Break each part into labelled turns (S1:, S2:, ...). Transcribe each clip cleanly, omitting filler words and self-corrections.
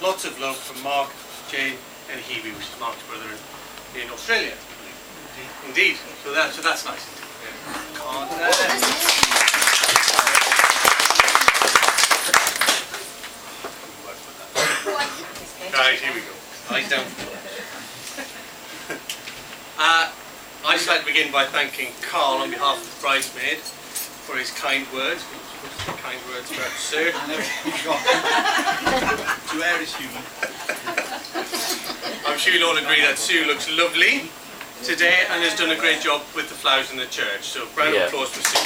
S1: Lots of love from Mark, Jane and Hebe, which is Mark's brother in Australia. Indeed. So that's nice. Right, here we go. Eyes down. I'd just like to begin by thanking Carl on behalf of the bridesmaid for his kind words. Kind words about Sir.
S2: I know. To err is human.
S1: I'm sure you'll all agree that Sue looks lovely today and has done a great job with the flowers in the church. So, round of applause for Sue.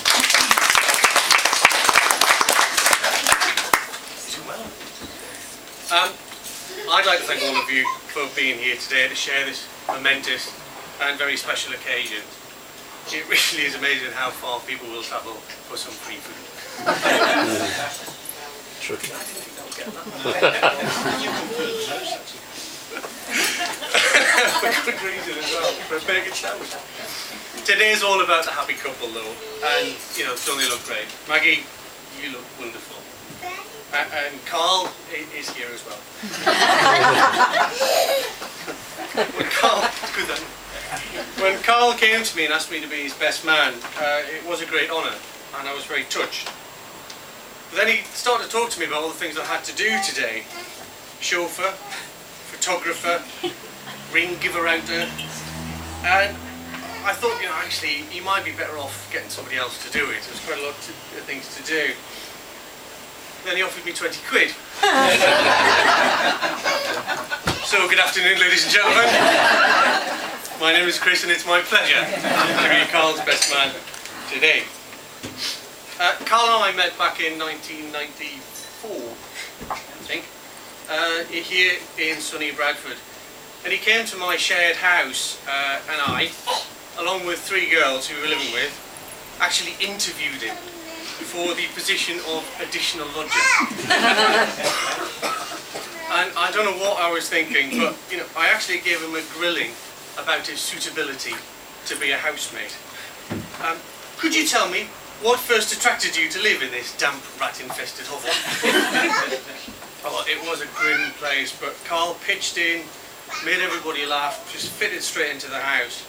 S1: I'd like to thank all of you for being here today to share this momentous and very special occasion. It really is amazing how far people will travel for some free food.
S3: True.
S1: For good reason as well, for a big challenge. Today is all about the happy couple though, and you know, don't they look great? Maggie, you look wonderful. And Carl is here as well. When Carl came to me and asked me to be his best man, it was a great honour, and I was very touched. But then he started to talk to me about all the things I had to do today. Chauffeur, photographer, ring giver outer, and I thought, you know, actually, you might be better off getting somebody else to do it. There's quite a lot of things to do. Then he offered me 20 quid. So, good afternoon, ladies and gentlemen. My name is Chris, and it's my pleasure to be Carl's best man today. Carl and I met back in 1994, I think, here in sunny Bradford. And he came to my shared house, and I, along with 3 girls who we were living with, actually interviewed him for the position of additional lodger. And I don't know what I was thinking, but you know, I actually gave him a grilling about his suitability to be a housemaid. Could you tell me what first attracted you to live in this damp, rat-infested hovel? Oh, it was a grim place, but Carl pitched in, made everybody laugh, just fitted straight into the house.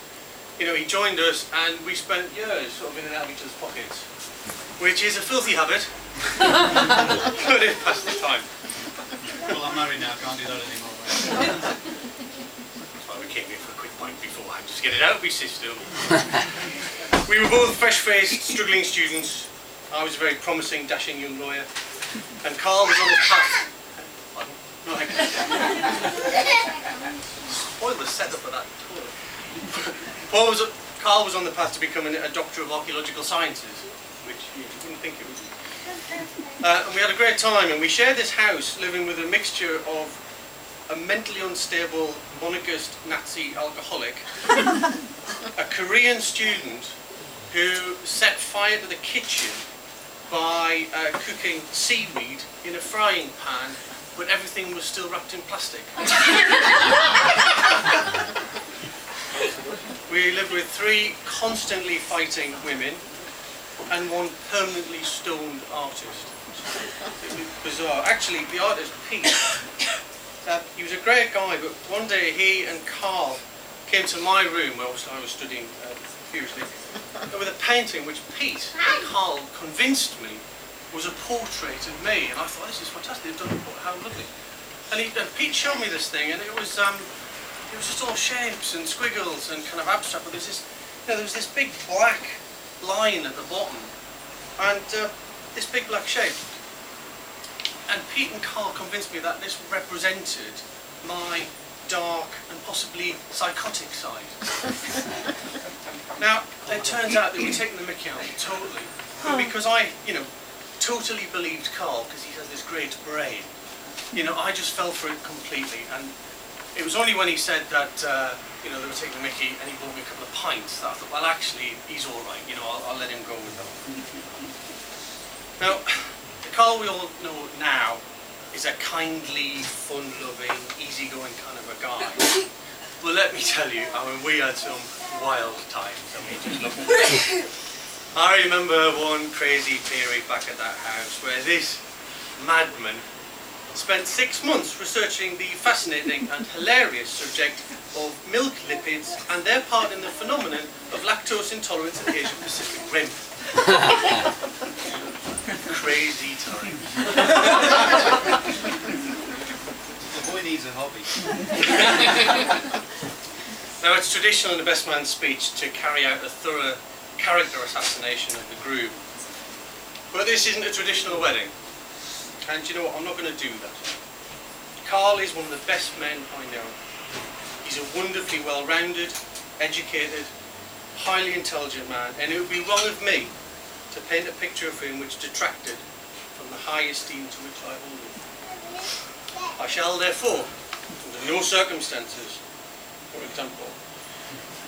S1: You know, he joined us and we spent years sort of in and out of each other's pockets, which is a filthy habit, but it passed the time.
S2: Well, I'm married now, can't do that anymore.
S1: That's why we came here for a quick pint beforehand, just get it out of your system. We were both fresh-faced, struggling students. I was a very promising, dashing young lawyer, and Carl was on the path. Pardon? No, I can't. Spoil the setup of that toilet. Carl was on the path to becoming a Doctor of Archaeological Sciences, which you wouldn't think it would be. And we had a great time, and we shared this house living with a mixture of a mentally unstable monarchist Nazi alcoholic, a Korean student who set fire to the kitchen by cooking seaweed in a frying pan, but everything was still wrapped in plastic. We lived with 3 constantly fighting women and 1 permanently stoned artist. It was bizarre. Actually, the artist, Pete, he was a great guy, but one day he and Carl came to my room, where obviously I was studying furiously, with a painting which Pete and Carl convinced me was a portrait of me, and I thought, this is fantastic, they've done it, how lovely. And Pete showed me this thing, and it was just all shapes and squiggles and kind of abstract, but there was this big black line at the bottom, and this big black shape. And Pete and Carl convinced me that this represented my dark and possibly psychotic side. Now, it turns out that we're taking the mickey out totally. But because I, you know, totally believed Carl, because he has this great brain, you know, I just fell for it completely. And it was only when he said that, you know, they were taking the mickey and he bought me a couple of pints that I thought, well, actually, he's all right, you know, I'll let him go with that. Now, the Carl we all know now is a kindly, fun-loving, easygoing kind of a guy. But let me tell you, I mean, we had some wild times. I mean, just look. I remember one crazy period back at that house where this madman spent 6 months researching the fascinating and hilarious subject of milk lipids and their part in the phenomenon of lactose intolerance in the Asia Pacific Rim. Crazy time.
S2: The boy needs a hobby.
S1: Now, it's traditional in the best man's speech to carry out a thorough character assassination of the groom. But this isn't a traditional wedding. And you know what, I'm not going to do that. Carl is one of the best men I know. He's a wonderfully well-rounded, educated, highly intelligent man, and it would be wrong of me to paint a picture of him which detracted from the high esteem to which I hold him. I shall therefore, under no circumstances, for example,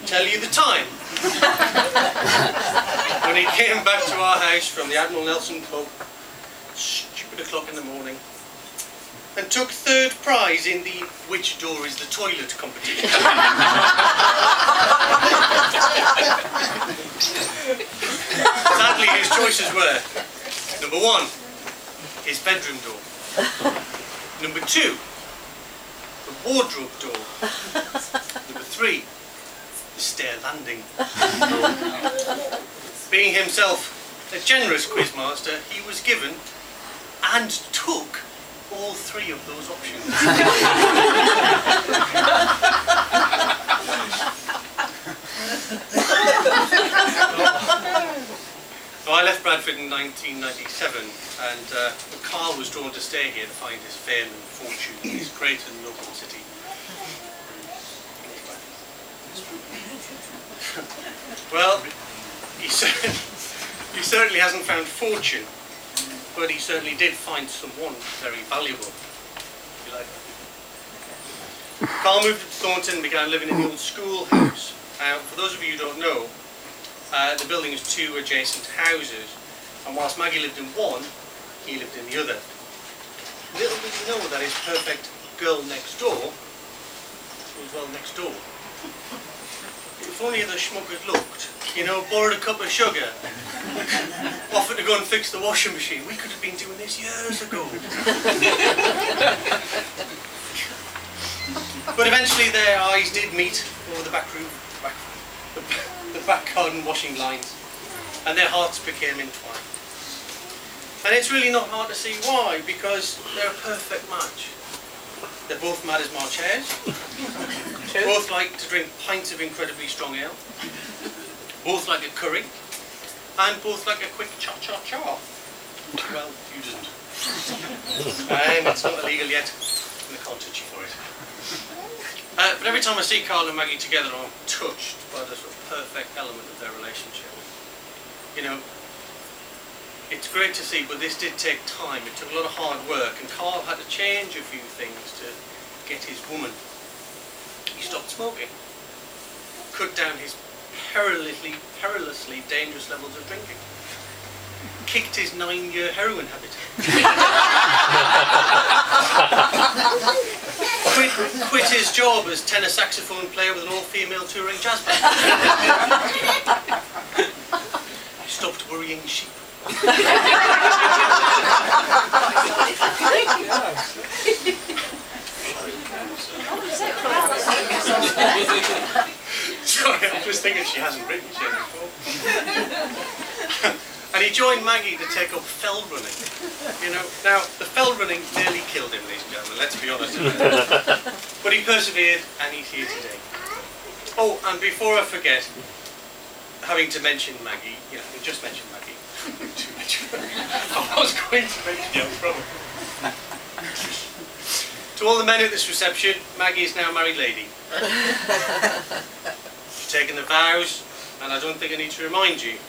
S1: tell you the time when he came back to our house from the Admiral Nelson pub, stupid o'clock in the morning, and took 3rd prize in the "Which door is the toilet" competition. Sadly, his choices were: number 1, his bedroom door; number 2, the wardrobe door; number 3, the stair landing. Being himself a generous quizmaster, he was given and took all 3 of those options. I left Bradford in 1997, and Carl was drawn to stay here to find his fame and fortune in his great and noble city. Well, he certainly hasn't found fortune, but he certainly did find someone very valuable. You like that? Carl moved to Thornton and began living in the old schoolhouse. For those of you who don't know, the building is 2 adjacent houses, and whilst Maggie lived in one, he lived in the other. Little did he know that his perfect girl next door was, well, next door. If only the schmuck had looked, you know, borrowed a cup of sugar, offered to go and fix the washing machine. We could have been doing this years ago. But eventually their eyes did meet over the back garden washing lines, and their hearts became entwined. And it's really not hard to see why, because they're a perfect match. They're both mad as March hares. Both like to drink pints of incredibly strong ale. Both like a curry. And both like a quick cha-cha-cha. Well, you didn't. And it's not illegal yet, and I can't touch you for it. But every time I see Carl and Maggie together, I'm touched by the sort of perfect element of their relationship. You know, it's great to see, but this did take time. It took a lot of hard work, and Carl had to change a few things to get his woman. He stopped smoking, cut down his perilously dangerous levels of drinking, kicked his 9-year heroin habit, quit his job as tenor saxophone player with an all-female touring jazz band, stopped worrying sheep. Sorry, I'm just thinking she hasn't written shit before. And he joined Maggie to take up fell running. You know, now the fell running nearly killed him, ladies and gentlemen, let's be honest about it. But he persevered, and he's here today. Oh, and before I forget, having to mention Maggie, you know, just mention Maggie. I was going to mention you, probably. To all the men at this reception, Maggie is now a married lady. She's taken the vows, and I don't think I need to remind you,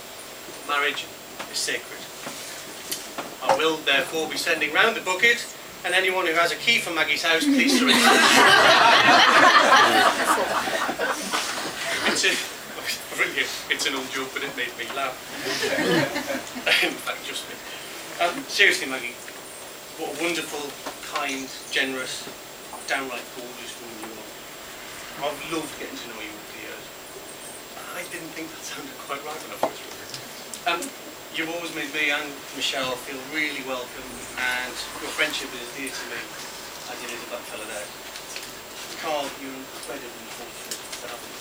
S1: marriage is sacred. I will therefore be sending round the bucket, and anyone who has a key for Maggie's house, please surrender. It's an old joke, but it made me laugh. In fact, just me. Seriously, Maggie, what a wonderful, kind, generous, downright gorgeous woman you are. I've loved getting to know you over the years. I didn't think that sounded quite right when I first read it. You've always made me and Michelle feel really welcome, and your friendship is dear to me, as it is of that fella there. Carl, you're incredibly fortunate to have him.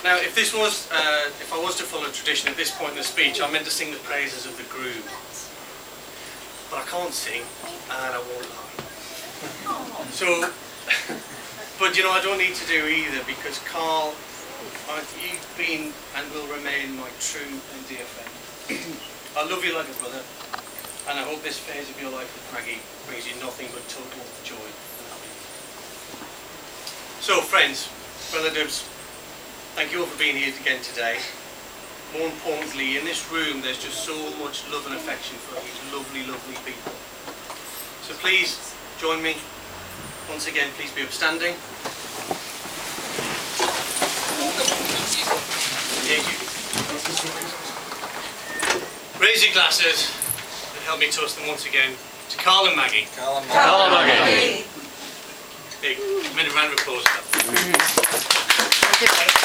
S1: Now, if I was to follow tradition at this point in the speech, I meant to sing the praises of the groom. But I can't sing, and I won't lie. So, but you know, I don't need to do either, because Carl, you've been and will remain my true and dear friend. I love you like a brother, and I hope this phase of your life with Maggie brings you nothing but total joy and happiness. So, friends, relatives, thank you all for being here again today. More importantly, in this room there's just so much love and affection for these lovely, lovely people. So please join me. Once again, please be upstanding. Raise your glasses and help me toast them once again to Carl and Maggie.
S2: Carl and Maggie.
S3: Carl and Maggie.
S1: Big minute round of applause.
S3: Thank you.